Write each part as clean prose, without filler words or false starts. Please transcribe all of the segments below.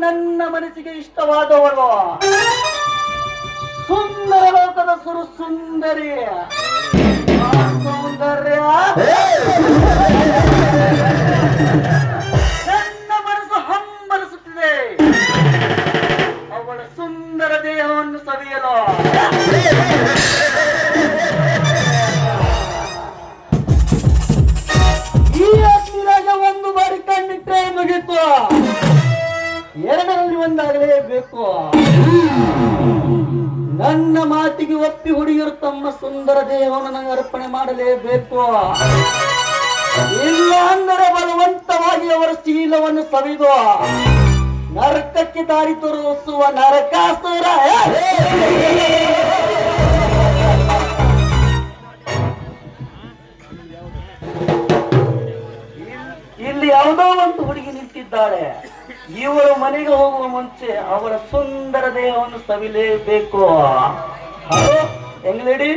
ನನ್ನ ಮನಸ್ಸಿಗೆ ಇಷ್ಟವಾದವಳು ಸುಂದರ ಲೋಕದ ಸುರು ಸುಂದರಿ ಸೌಂದರ್ಯ ನನ್ನ ಮನಸ್ಸು ಹಂಬಲಿಸುತ್ತಿದೆ. ಅವಳ ಸುಂದರ ದೇಹವನ್ನು ಸವಿಯಲು ಈ ಅಗ್ನಿರಾಜ ಒಂದು ಬಾರಿ ಕಣ್ಣಿಟ್ಟರೆ ಮುಗಿತು, ಎರಡರಲ್ಲಿ ಒಂದಾಗಲೇಬೇಕು. ನನ್ನ ಮಾತಿಗೆ ಒಪ್ಪಿ ಹುಡುಗಿಯರು ತಮ್ಮ ಸುಂದರ ದೇಹವನ್ನು ನನಗೆ ಅರ್ಪಣೆ ಮಾಡಲೇಬೇಕು. ಇಲ್ಲ ಅಂದರೆ ಬಲವಂತವಾಗಿ ಅವರ ಶೀಲವನ್ನು ಸವಿದು ನರಕಕ್ಕೆ ದಾರಿ ತೋರಿಸುವ ನರಕಾಸುರ. ಇಲ್ಲಿ ಯಾವುದೋ ಒಂದು ಹುಡುಗಿ ನಿಂತಿದ್ದಾಳೆ. ಇವಳು ಮನೆಗೆ ಹೋಗುವ ಮುಂಚೆ ಅವಳ ಸುಂದರ ದೇಹವನ್ನು ಸವಿಲೇಬೇಕು. ಹಲೋ ಹೆಂಗ್ಲೇಡಿ?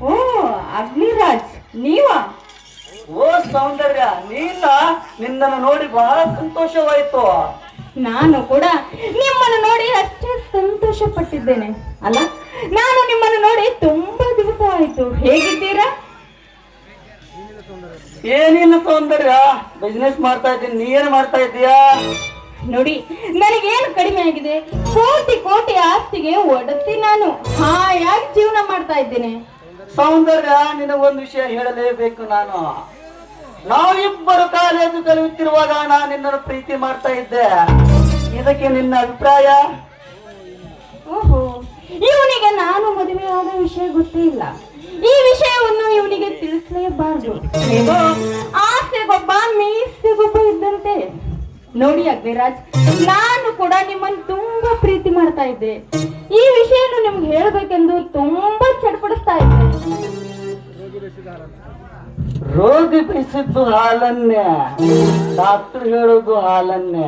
ಓ ಅಗ್ನಿರಾಜ್, ನೀವಾ? ಓ ಸೌಂದರ್ಯ, ನಿನ್ನನ್ನು ನೋಡಿ ಬಹಳ ಸಂತೋಷವಾಯಿತು. ನಾನು ಕೂಡ ನಿಮ್ಮನ್ನು ನೋಡಿ ಅಷ್ಟೇ ಸಂತೋಷ ಪಟ್ಟಿದ್ದೇನೆ. ಅಲ್ಲ, ನಾನು ನಿಮ್ಮನ್ನು ನೋಡಿ ತುಂಬಾ ದಿವಸ ಆಯ್ತು. ಹೇಗಿದ್ದೀರಾ? ಏನಿಲ್ಲ ಸೌಂದರ್ಯ, ಬಿಸ್ನೆಸ್ ಮಾಡ್ತಾ ಇದ್ದೀನಿ. ನೀ ಏನು ಮಾಡ್ತಾ ಇದ್ದೀಯಾ? ನೋಡಿ, ನನಗೇನು ಕಡಿಮೆ ಆಗಿದೆ? ಕೋಟಿ ಕೋಟಿ ಆಸ್ತಿಗೆ ಒಡತಿ ನಾನು ಹಾಯಾಗಿ ಜೀವನ ಮಾಡ್ತಾ ಇದ್ದೇನೆ. ಸೌಂದರ್ಯ, ನಿನಗೊಂದು ವಿಷಯ ಹೇಳಲೇಬೇಕು. ನಾವಿಬ್ಬರು ಕಾಲೇಜು ಕಲಿಯುತ್ತಿರುವಾಗ ನಾನು ನಿನ್ನನ್ನು ಪ್ರೀತಿ ಮಾಡ್ತಾ ಇದ್ದೆ. ಇದಕ್ಕೆ ನಿನ್ನ ಅಭಿಪ್ರಾಯ? ಓಹೋ, ಇವನಿಗೆ ನಾನು ಮದುವೆ ಆದ ವಿಷಯ ಗೊತ್ತೇ ಇಲ್ಲ. ಈ ವಿಷಯವನ್ನು ಇವನಿಗೆ ತಿಳಿಸಲೇಬಾರದು. ಆಸೆಗೊಬ್ಬ ಮೀಸೆಗೊಬ್ಬ ಇದ್ದಂತೆ. ನೋಡಿ ಅಗ್ನಿರಾಜ್, ನಾನು ಕೂಡ ನಿಮ್ಮನ್ನು ತುಂಬಾ ಪ್ರೀತಿ ಮಾಡ್ತಾ ಇದ್ದೆ. ಈ ವಿಷಯವನ್ನು ನಿಮ್ಗೆ ಹೇಳ್ಬೇಕೆಂದು ತುಂಬಾ ಚಡ್ಪಡಿಸ್ತಾ ಇದ್ದೆ. ರೋಗಿ ಬಿಸಿದ್ದು ಹಾಲನ್ನೇ, ಡಾಕ್ಟರ್ ಹೇಳೋದು ಹಾಲನ್ನೇ.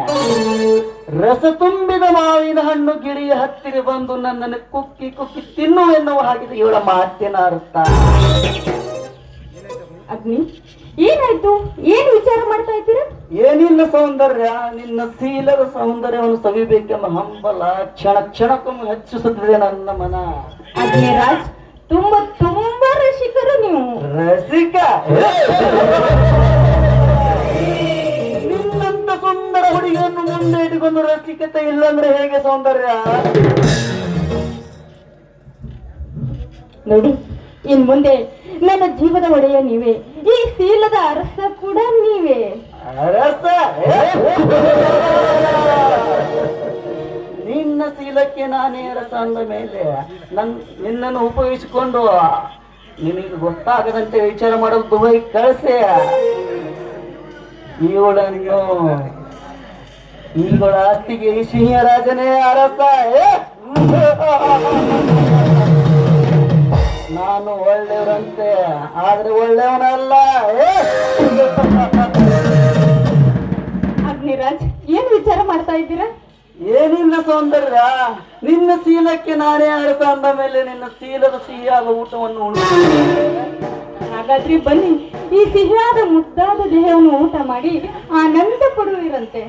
ರಸ ತುಂಬಿದ ಮಾವಿನ ಹಣ್ಣು ಗಿರಿಯ ಹತ್ತಿರ ಬಂದು ನನ್ನನ್ನು ಕುಕ್ಕಿ ಕುಕ್ಕಿ ತಿನ್ನು ಎನ್ನುವ ಹಾಗಿದೆ ಇವಳ ಮಾತಿನ ಅರ್ಥ. ಅಗ್ನಿ, ಏನಾಯ್ತು? ಏನು ವಿಚಾರ ಮಾಡ್ತಾ ಇದ್ದೀರಾ? ಏನಿಲ್ಲ ಸೌಂದರ್ಯ, ನಿನ್ನ ಶೀಲದ ಸೌಂದರ್ಯವನ್ನು ಸವಿಬೇಕೆಂಬ ಹಂಬಲ ಕ್ಷಣ ಕ್ಷಣಕ್ಕೊಮ್ಮೆ ಹೆಚ್ಚಿಸುತ್ತದೆ ನನ್ನ ಮನ. ಅಗ್ನಿರಾಜ್, ತುಂಬಾ ತುಂಬಾ ರಸಿಕರು ನೀವು. ರಸಿಕ? ನಿನ್ನಂತ ಸುಂದರ ಹುಡುಗಿಯನ್ನು ಮುಂದೆ ಇಟ್ಟುಕೊಂಡು ರಸಿಕತೆ ಇಲ್ಲಂದ್ರೆ ಹೇಗೆ ಸೌಂದರ್ಯ? ನೋಡಿ, ಇನ್ ಮುಂದೆ ನನ್ನ ಜೀವದ ಒಡೆಯ ನೀವೇ, ಈ ಶೀಲದ ಅರಸ ಕೂಡ ನೀವೇ. ಅರಸ? ನಿನ್ನ ಶೀಲಕ್ಕೆ ನಾನೇ ಅರಸ ಅಂದ ಮೇಲೆ ನಿನ್ನನ್ನು ಉಪಯೋಗಿಸಿಕೊಂಡು ನಿನಗೆ ಗೊತ್ತಾಗದಂತೆ ವಿಚಾರ ಮಾಡೋದು ದುಬೈ ಕಳಿಸೆ. ಈಗಳ ಆಸ್ತಿಗೆ ಈ ಸಿಂಹರಾಜನೇ ಅರಸ. ನಾನು ಒಳ್ಳೆಯವರಂತೆ, ಆದ್ರೆ ಒಳ್ಳೆಯವನಲ್ಲ. ಅಗ್ನಿರಾಜ್, ಏನ್ ವಿಚಾರ ಮಾಡ್ತಾ ಇದ್ದೀರಾ? ಏನಿಲ್ಲ ಸೌಂದರ್ಯ, ನಿನ್ನ ಶೀಲಕ್ಕೆ ನಾನೇ ಅರಸ ಅಂದ ಮೇಲೆ ನಿನ್ನ ಶೀಲದ ಸಿಹಿಯಾದ ಊಟವನ್ನು ಉಣ್ತೀನಿ. ಹಾಗಾದ್ರೆ ಬನ್ನಿ, ಈ ಸಿಹಿಯಾದ ಮುದ್ದಾದ ದೇಹವನ್ನು ಊಟ ಮಾಡಿ ಆನಂದ ಪಡುವಿರಂತೆ.